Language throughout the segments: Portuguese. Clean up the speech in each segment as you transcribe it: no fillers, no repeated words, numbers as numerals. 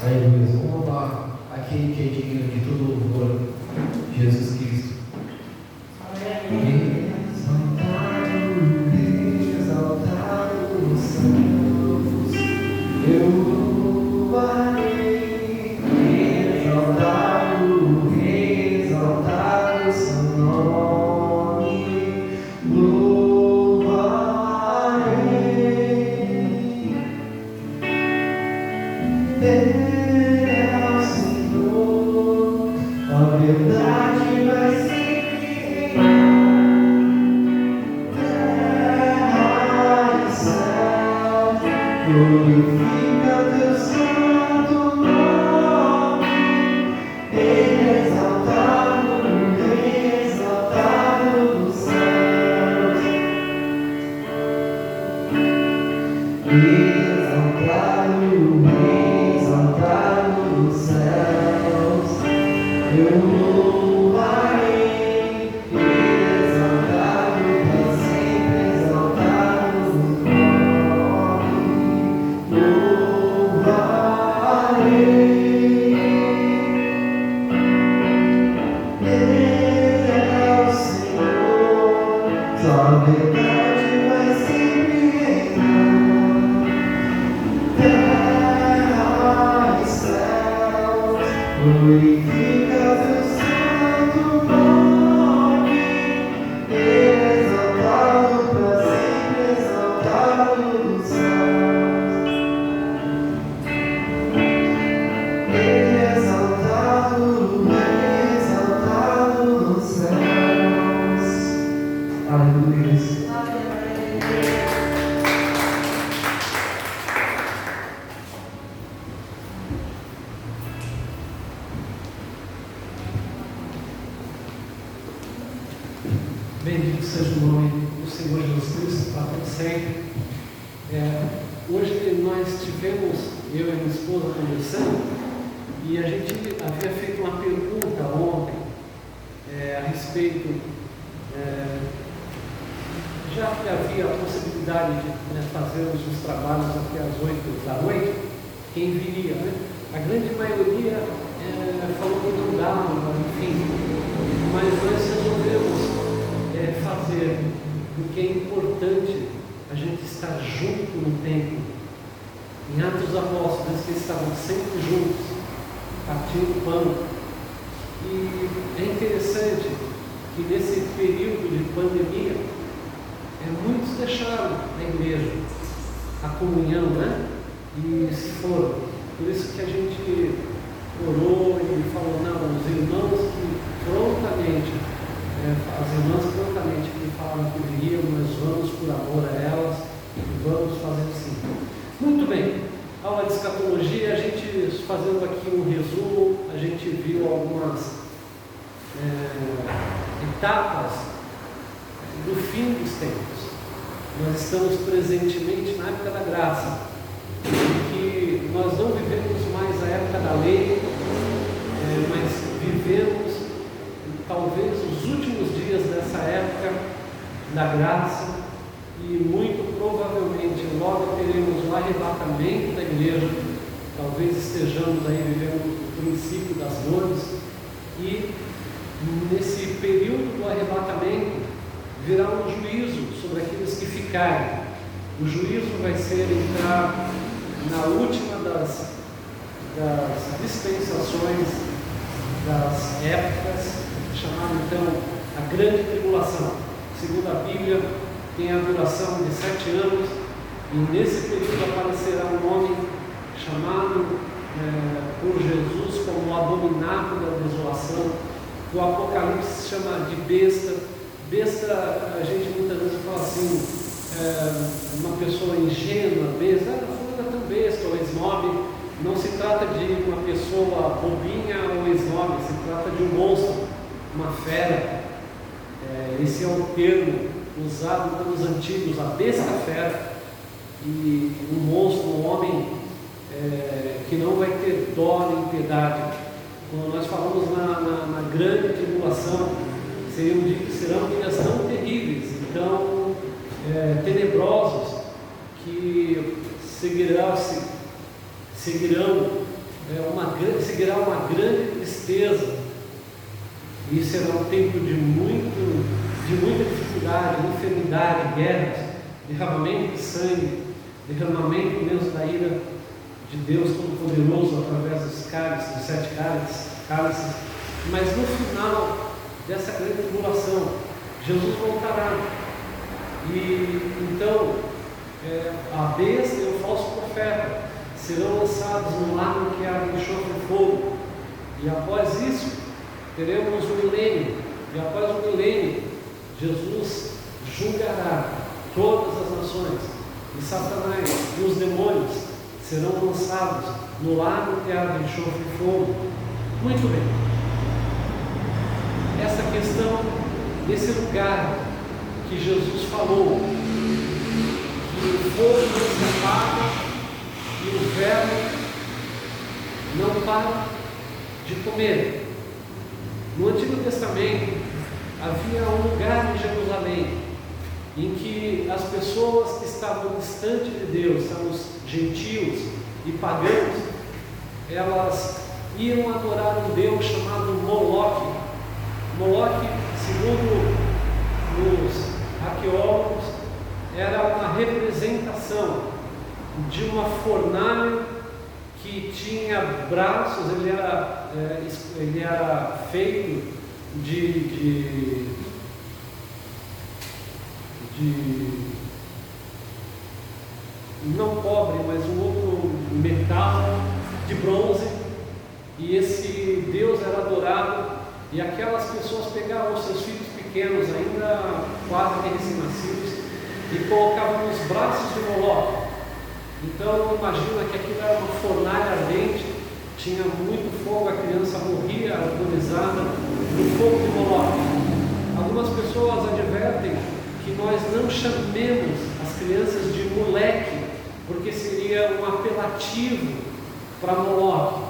Aleluia. Vamos louvar aquele que é digno de todo louvor, Jesus Cristo. Amém. Exaltado nos céus, eu louvarei. Exaltado seu nome, louvarei. A verdade vai sempre reinar. Terra e céu, glorifica teu santo nome. Ele é exaltado nos céus. Exaltado nos céus. Eu louvarei, exaltado para sempre, exaltado no nome, louvarei. Ele é o Senhor, sua verdade vai sempre reinar. Terra e céus, glorifica teu santo nome. Exaltado para sempre, exaltado nos céus. Ele é exaltado nos céus. Aleluia. Bendito seja o nome do Senhor Jesus Cristo para todo sempre. Hoje nós tivemos, eu e minha esposa, conversando, e a gente havia feito uma pergunta ontem a respeito, já que havia a possibilidade de fazermos os trabalhos até às 8 da noite, quem viria, né? A grande maioria falou que não dava, enfim, mas nós resolvemos fazer, porque é importante a gente estar junto no templo. Em Atos dos Apóstolos, eles que estavam sempre juntos, partindo pão. E é interessante que nesse período de pandemia, muitos deixaram a igreja, a comunhão, né? E se foram. Por isso que a gente orou e falou, não, os irmãos que prontamente, as irmãs prontamente que falaram que viriam, nós vamos por amor a elas e vamos fazer assim. Muito bem, aula de escatologia, a gente fazendo aqui um resumo, a gente viu algumas etapas do fim dos tempos. Nós estamos presentemente na época da graça, em que nós não vivemos mais a época da lei, mas vivemos talvez os últimos dias dessa época da graça, e muito provavelmente logo teremos o arrebatamento da igreja. Talvez estejamos aí vivendo o princípio das dores, e nesse período do arrebatamento virá um juízo sobre aqueles que ficarem. O juízo vai ser entrar na última das dispensações, das épocas, chamada então a grande tribulação. Segundo a Bíblia, tem a duração de 7 anos, e nesse período aparecerá um homem chamado por Jesus como o abominável da desolação. O Apocalipse chama de besta. Besta, a gente muitas vezes fala assim, uma pessoa ingênua, besta, fulano é tão besta, ou esnobe. Não se trata de uma pessoa bobinha ou esnobe, se trata de um monstro, uma fera. Esse é o termo usado pelos antigos, a besta fera, e um monstro, um homem que não vai ter dó nem piedade. Quando nós falamos na grande tribulação, serão dias tão terríveis, tão tenebrosos, que seguirão seguirá uma grande tristeza, e será um tempo de muita dificuldade, enfermidade, guerras, derramamento de sangue, derramamento mesmo da ira de Deus Todo-Poderoso através dos cálices, dos 7 cálices. Mas no final dessa grande tribulação, Jesus voltará. E então a besta e o falso profeta serão lançados no lago que arde enxofre e fogo. E após isso, teremos o milênio. E após o milênio, Jesus julgará todas as nações. E Satanás e os demônios serão lançados no lago que arde enxofre e fogo. Muito bem. Essa questão desse lugar que Jesus falou, que o fogo não se apaga e o verme não para de comer. No Antigo Testamento havia um lugar em Jerusalém em que as pessoas que estavam distantes de Deus, são os gentios e pagãos, elas iam adorar um Deus chamado Moloque. Moloque, segundo os arqueólogos, era uma representação de uma fornalha que tinha braços. Ele era feito de não cobre, mas um outro metal de bronze, e esse Deus era adorado, e aquelas pessoas pegavam os seus filhos pequenos, ainda quase que recém-nascidos, e colocavam nos braços de Moloque. Então imagina que aquilo era uma fornalha ardente, tinha muito fogo, a criança morria agonizada no fogo de Moloque. Algumas pessoas advertem que nós não chamemos as crianças de moleque, porque seria um apelativo para Moloque,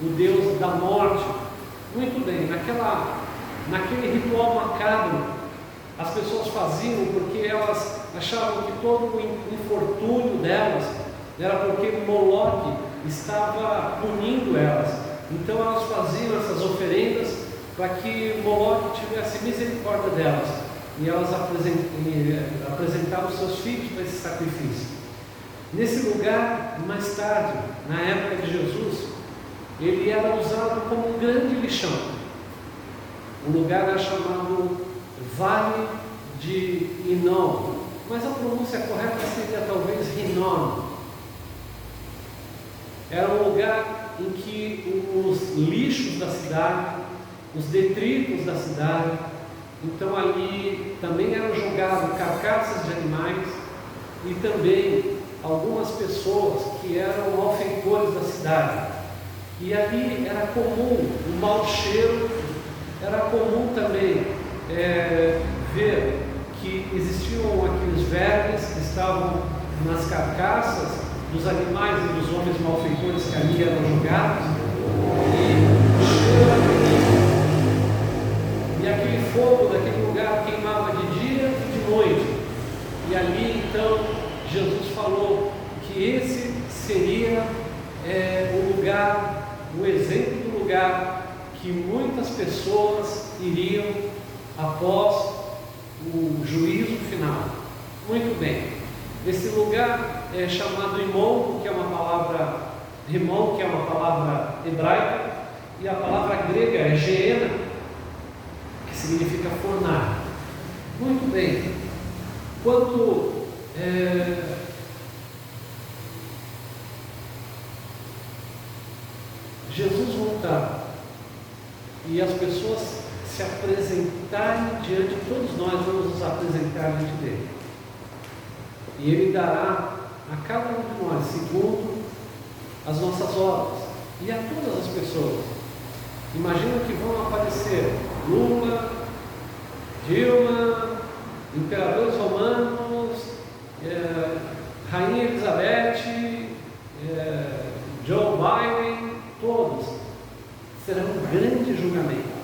o deus da morte. Muito bem, naquele ritual macabro, as pessoas faziam porque elas achavam que todo o infortúnio delas era porque Moloque estava punindo elas. Então elas faziam essas oferendas para que Moloque tivesse misericórdia delas, e elas apresentavam seus filhos para esse sacrifício. Nesse lugar, mais tarde, na época de Jesus, ele era usado como um grande lixão. O lugar era chamado Vale de Inom, mas a pronúncia correta seria talvez Rinom. Era um lugar em que os lixos da cidade, os detritos da cidade, então ali também eram jogadas carcaças de animais, e também algumas pessoas que eram malfeitores da cidade. E ali era comum o mau cheiro, era comum também ver que existiam aqueles vermes que estavam nas carcaças dos animais e dos homens malfeitores que ali eram jogados, e o cheiro era terrível. E aquele fogo daquele lugar queimava de dia e de noite. E ali então Jesus falou que esse seria o lugar, o exemplo do lugar que muitas pessoas iriam após o juízo final. Muito bem, esse lugar é chamado Rimon, que é uma palavra hebraica, e a palavra grega é Geena, que significa fornalha. Muito bem, quando Jesus voltar e as pessoas se apresentarem diante de todos nós, vamos nos apresentar diante dele, e ele dará a cada um de nós segundo as nossas obras, e a todas as pessoas. Imagina que vão aparecer Lula, Dilma, imperadores romanos, Rainha Elizabeth, Joe Biden, todos. Será um grande julgamento.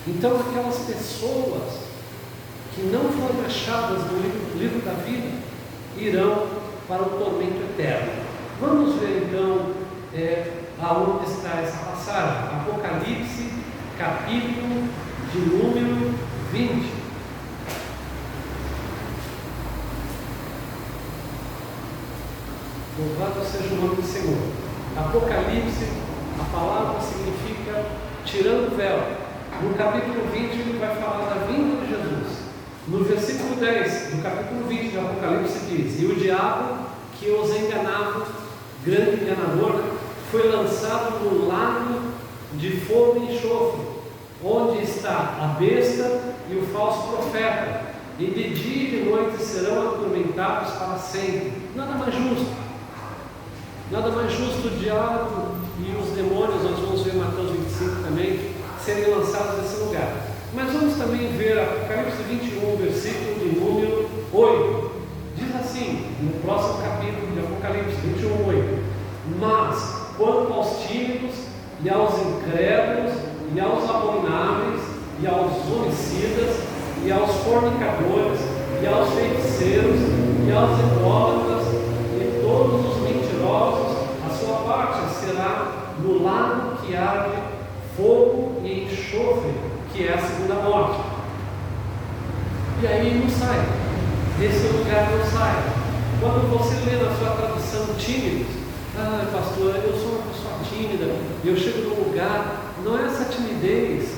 Então aquelas pessoas que não foram achadas no livro da vida irão para o tormento eterno. Vamos ver então aonde está essa passagem. Apocalipse, capítulo de número 20. Louvado seja o nome do Senhor. Apocalipse, a palavra significa tirando o véu. No capítulo 20 ele vai falar da vinda de Jesus. No versículo 10 do capítulo 20 de Apocalipse diz: e o diabo que os enganava, grande enganador, foi lançado no lago de fogo e enxofre, onde está a besta e o falso profeta, e de dia e de noite serão atormentados para sempre. Nada mais justo. Nada mais justo o diabo e os demônios, nós vamos ver em Mateus 25 também, serem lançados nesse lugar. Mas vamos também ver Apocalipse 21, versículo de número 8. Diz assim, no próximo capítulo de Apocalipse 21, 8: mas quanto aos tímidos, e aos incrédulos, e aos abomináveis, e aos homicidas, e aos fornicadores, e aos feiticeiros, e aos idólatras, e todos os mentirosos, a sua parte será no lago que arde fogo e enxofre, que é a segunda morte. E aí não sai, desse lugar não sai. Quando você lê na sua tradução tímidos, pastor, eu sou uma pessoa tímida, eu chego num lugar, não é essa timidez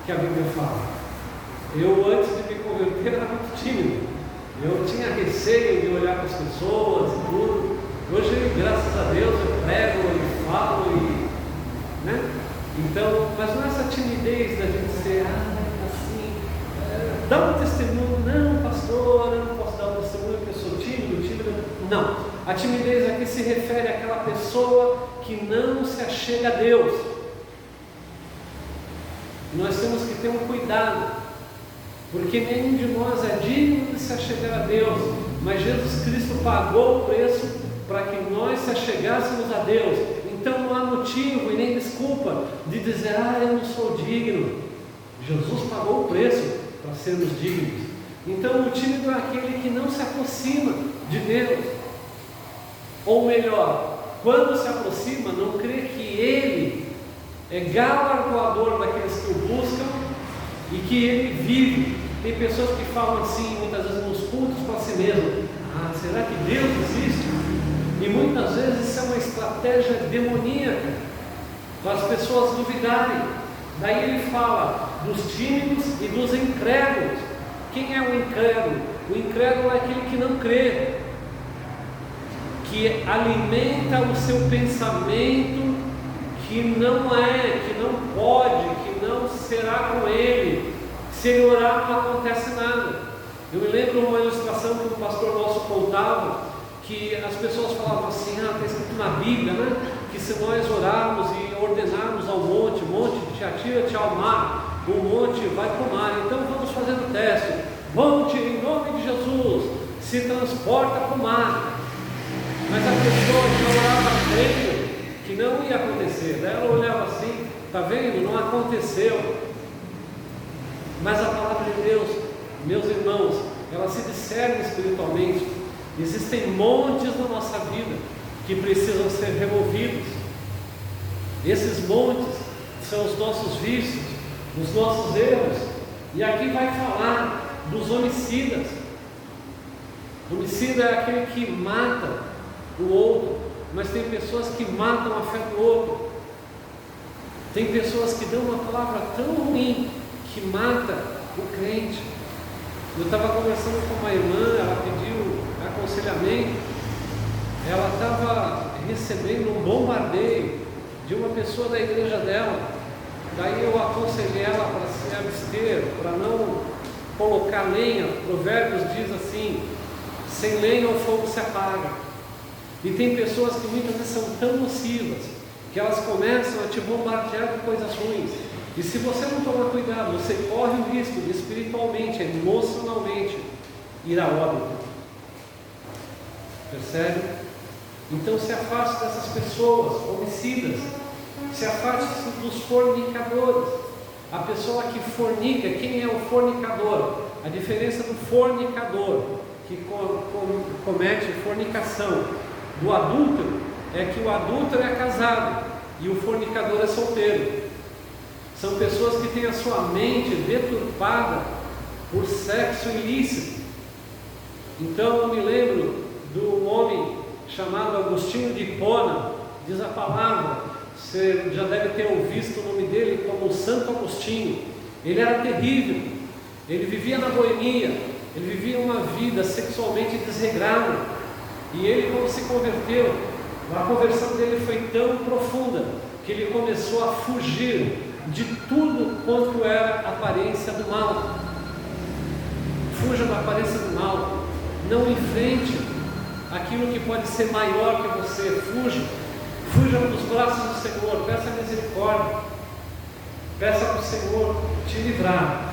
que a Bíblia fala. Eu, antes de me converter, era muito tímido. Eu tinha receio de olhar para as pessoas e tudo. Hoje, graças a Deus, eu prego e falo, né? Então, mas não é essa timidez da gente ser assim, dá um testemunho, não, pastor, eu não posso dar um testemunho porque eu sou tímido. Não, a timidez aqui se refere àquela pessoa que não se achega a Deus. Nós temos que ter um cuidado, porque nenhum de nós é digno de se achegar a Deus, mas Jesus Cristo pagou o preço para que nós se achegássemos a Deus. Então não há motivo e nem desculpa de dizer, eu não sou digno. Jesus pagou o preço para sermos dignos. Então o tímido é aquele que não se aproxima de Deus, ou melhor, quando se aproxima, não crê que Ele é galardoador daqueles que o buscam e que Ele vive. Tem pessoas que falam assim, muitas vezes nos cultos para si mesmo, será que Deus existe? E muitas vezes isso é uma estratégia demoníaca para as pessoas duvidarem. Daí ele fala dos tímidos e dos incrédulos. Quem é o incrédulo? O incrédulo é aquele que não crê, que alimenta o seu pensamento que não pode, que não será com ele. Se ele orar não acontece nada. Eu me lembro de uma ilustração que o pastor nosso contava, que as pessoas falavam assim, está escrito na Bíblia, né? Que se nós orarmos e ordenarmos ao monte, te atira-te ao mar, o monte vai para o mar. Então vamos fazer o teste. Monte, em nome de Jesus, se transporta para o mar. Mas a pessoa que orava crendo que não ia acontecer. Daí ela olhava assim, está vendo? Não aconteceu. Mas a palavra de Deus, meus irmãos, ela se discerne espiritualmente. Existem montes na nossa vida que precisam ser removidos. Esses montes são os nossos vícios, os nossos erros. E aqui vai falar dos homicidas. Homicida é aquele que mata o outro, mas tem pessoas que matam a fé do outro. Tem pessoas que dão uma palavra tão ruim que mata o crente. Eu estava conversando com uma irmã, ela pediu aconselhamento. Ela estava recebendo um bombardeio de uma pessoa da igreja dela. Daí eu aconselhei ela para se abster, para não colocar lenha. Provérbios diz assim: sem lenha o fogo se apaga. E tem pessoas que muitas vezes são tão nocivas que elas começam a te bombardear de coisas ruins. E se você não tomar cuidado, você corre o risco de espiritualmente, emocionalmente, ir a óbito. Percebe? Então se afaste dessas pessoas homicidas, se afaste dos fornicadores. A pessoa que fornica, quem é o fornicador? A diferença do fornicador, que comete fornicação, do adúltero, é que o adúltero é casado e o fornicador é solteiro. São pessoas que têm a sua mente deturpada por sexo ilícito. Então eu me lembro de um homem chamado Agostinho de Hipona, diz a palavra, você já deve ter ouvido o nome dele como Santo Agostinho. Ele era terrível, ele vivia na boemia, ele vivia uma vida sexualmente desregrada, e ele, quando se converteu, a conversão dele foi tão profunda que ele começou a fugir de tudo quanto era aparência do mal. Fuja da aparência do mal, não enfrente aquilo que pode ser maior que você. Fuja dos braços do Senhor, peça misericórdia, peça para o Senhor te livrar.